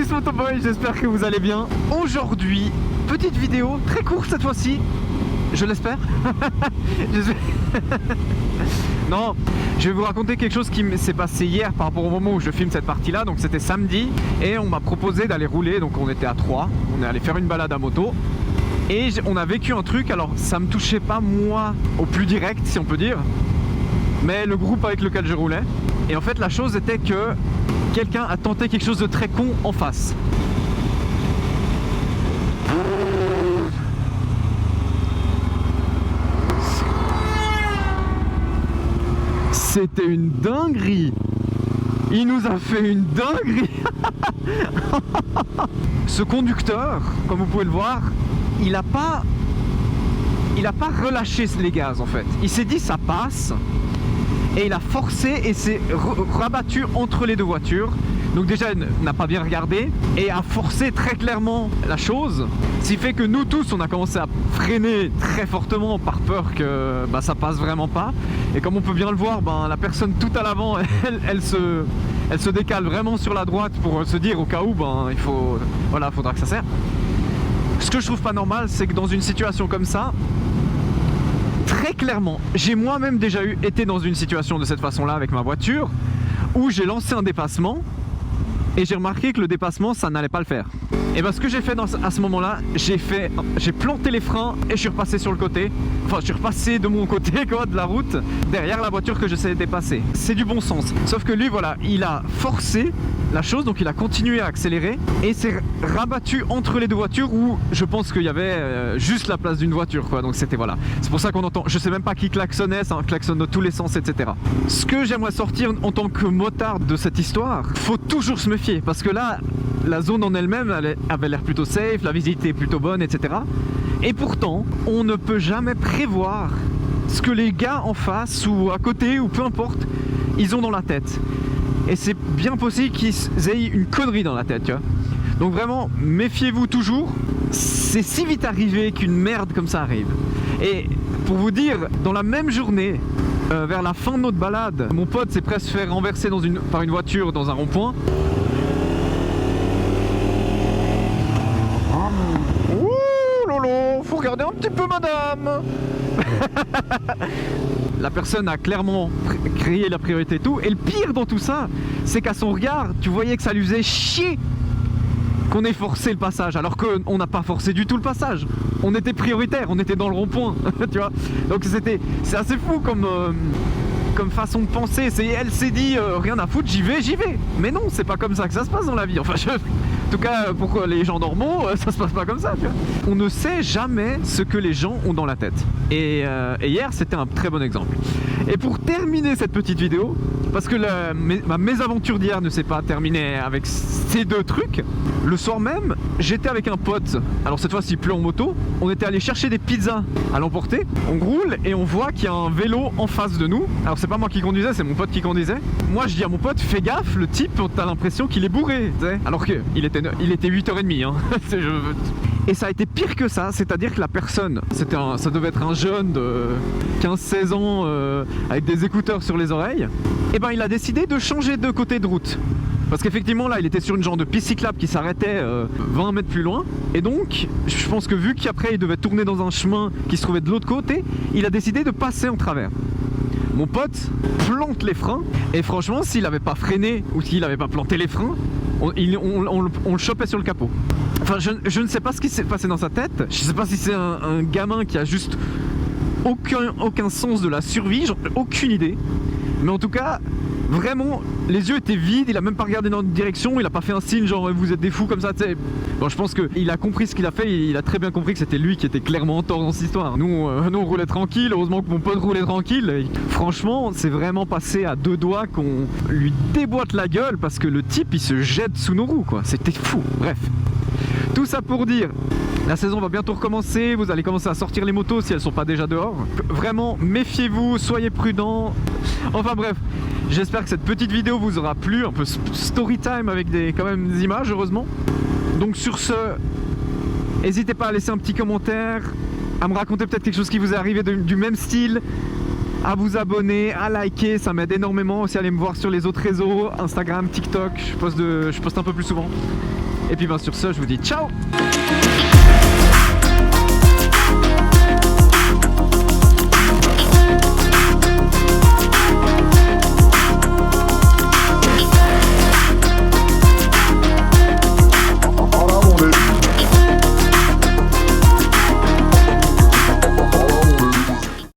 c'est Motoboy, j'espère que vous allez bien. Aujourd'hui, petite vidéo, très courte cette fois-ci. Je l'espère. Non, je vais vous raconter quelque chose qui s'est passé hier par rapport au moment où je filme cette partie-là. Donc c'était samedi et on m'a proposé d'aller rouler. Donc on était à 3, on est allé faire une balade à moto. Et on a vécu un truc, alors ça me touchait pas moi au plus direct si on peut dire, mais le groupe avec lequel je roulais. Et en fait la chose était que quelqu'un a tenté quelque chose de très con en face. C'était une dinguerie. Il nous a fait une dinguerie. Ce conducteur, comme vous pouvez le voir, il a pas relâché les gaz en fait. Il s'est dit ça passe et il a forcé et s'est rabattu entre les deux voitures. Donc déjà il n'a pas bien regardé et a forcé très clairement la chose. Ce qui fait que nous tous on a commencé à freiner très fortement par peur que ça passe vraiment pas. Et comme on peut bien le voir, la personne tout à l'avant elle se décale vraiment sur la droite pour se dire au cas où il faut, voilà, faudra que ça serve. Ce que je trouve pas normal, c'est que dans une situation comme ça, très clairement, j'ai moi-même déjà été dans une situation de cette façon-là avec ma voiture, où j'ai lancé un dépassement et j'ai remarqué que le dépassement, ça n'allait pas le faire. Et ce que j'ai fait à ce moment-là, j'ai planté les freins et je suis repassé sur le côté. Enfin, je suis repassé de mon côté de la route, derrière la voiture que j'essayais de dépasser. C'est du bon sens. Sauf que lui, voilà, il a forcé la chose, donc il a continué à accélérer et s'est rabattu entre les deux voitures où je pense qu'il y avait juste la place d'une voiture, quoi. Donc c'était voilà. C'est pour ça qu'on entend, je sais même pas qui klaxonnait, ça klaxonne de tous les sens, etc. Ce que j'aimerais sortir en tant que motard de cette histoire, faut toujours se méfier parce que là, la zone en elle-même avait l'air plutôt safe, la visibilité est plutôt bonne, etc. Et pourtant, on ne peut jamais prévoir ce que les gars en face ou à côté ou peu importe, ils ont dans la tête. Et c'est bien possible qu'ils aient une connerie dans la tête, tu vois. Donc vraiment, méfiez-vous toujours. C'est si vite arrivé qu'une merde comme ça arrive. Et pour vous dire, dans la même journée, vers la fin de notre balade, mon pote s'est presque fait renverser par une voiture dans un rond-point. Ouh lolo, faut regarder un petit peu madame. La personne a clairement créé la priorité et tout. Et le pire dans tout ça, c'est qu'à son regard, tu voyais que ça lui faisait chier qu'on ait forcé le passage. Alors qu'on n'a pas forcé du tout le passage. On était prioritaire, on était dans le rond-point. Tu vois. Donc c'est assez fou comme façon de penser. Elle s'est dit rien à foutre, j'y vais. Mais non, c'est pas comme ça que ça se passe dans la vie. Enfin, en tout cas, pour les gens normaux, ça se passe pas comme ça, tu vois. On ne sait jamais ce que les gens ont dans la tête. Et hier, c'était un très bon exemple. Et pour terminer cette petite vidéo, parce que ma mésaventure d'hier ne s'est pas terminée avec ces deux trucs, le soir même, j'étais avec un pote. Alors cette fois-ci, plus en moto. On était allé chercher des pizzas à l'emporter. On roule et on voit qu'il y a un vélo en face de nous. Alors c'est pas moi qui conduisais, c'est mon pote qui conduisait. Moi, je dis à mon pote, fais gaffe, le type, t'as l'impression qu'il est bourré, tu sais. Alors qu'il était 8h30, hein. Et ça a été pire que ça, c'est-à-dire que la personne, ça devait être un jeune de 15-16 ans avec des écouteurs sur les oreilles. Et il a décidé de changer de côté de route. Parce qu'effectivement là il était sur une genre de piste cyclable qui s'arrêtait 20 mètres plus loin. Et donc je pense que vu qu'après il devait tourner dans un chemin qui se trouvait de l'autre côté, il a décidé de passer en travers. Mon pote plante les freins et franchement s'il n'avait pas freiné ou s'il n'avait pas planté les freins, on le chopait sur le capot. Enfin je ne sais pas ce qui s'est passé dans sa tête. Je sais pas si c'est un gamin qui a juste aucun sens de la survie, j'en ai aucune idée. Mais en tout cas, vraiment, les yeux étaient vides, il a même pas regardé dans notre direction, il a pas fait un signe genre vous êtes des fous comme ça, tu sais. Bon, je pense qu'il a compris ce qu'il a fait, il a très bien compris que c'était lui qui était clairement en tort dans cette histoire. Nous on roulait tranquille, heureusement que mon pote roulait tranquille. Et franchement, c'est vraiment passé à deux doigts qu'on lui déboîte la gueule parce que le type il se jette sous nos roues, quoi. C'était fou, bref. Tout ça pour dire, la saison va bientôt recommencer, vous allez commencer à sortir les motos si elles sont pas déjà dehors. Vraiment, méfiez-vous, soyez prudents. Enfin bref, j'espère que cette petite vidéo vous aura plu, un peu story time avec quand même des images, heureusement. Donc sur ce, n'hésitez pas à laisser un petit commentaire, à me raconter peut-être quelque chose qui vous est arrivé du même style, à vous abonner, à liker, ça m'aide énormément. Aussi, allez me voir sur les autres réseaux, Instagram, TikTok, je poste un peu plus souvent. Et puis sur ce, je vous dis ciao.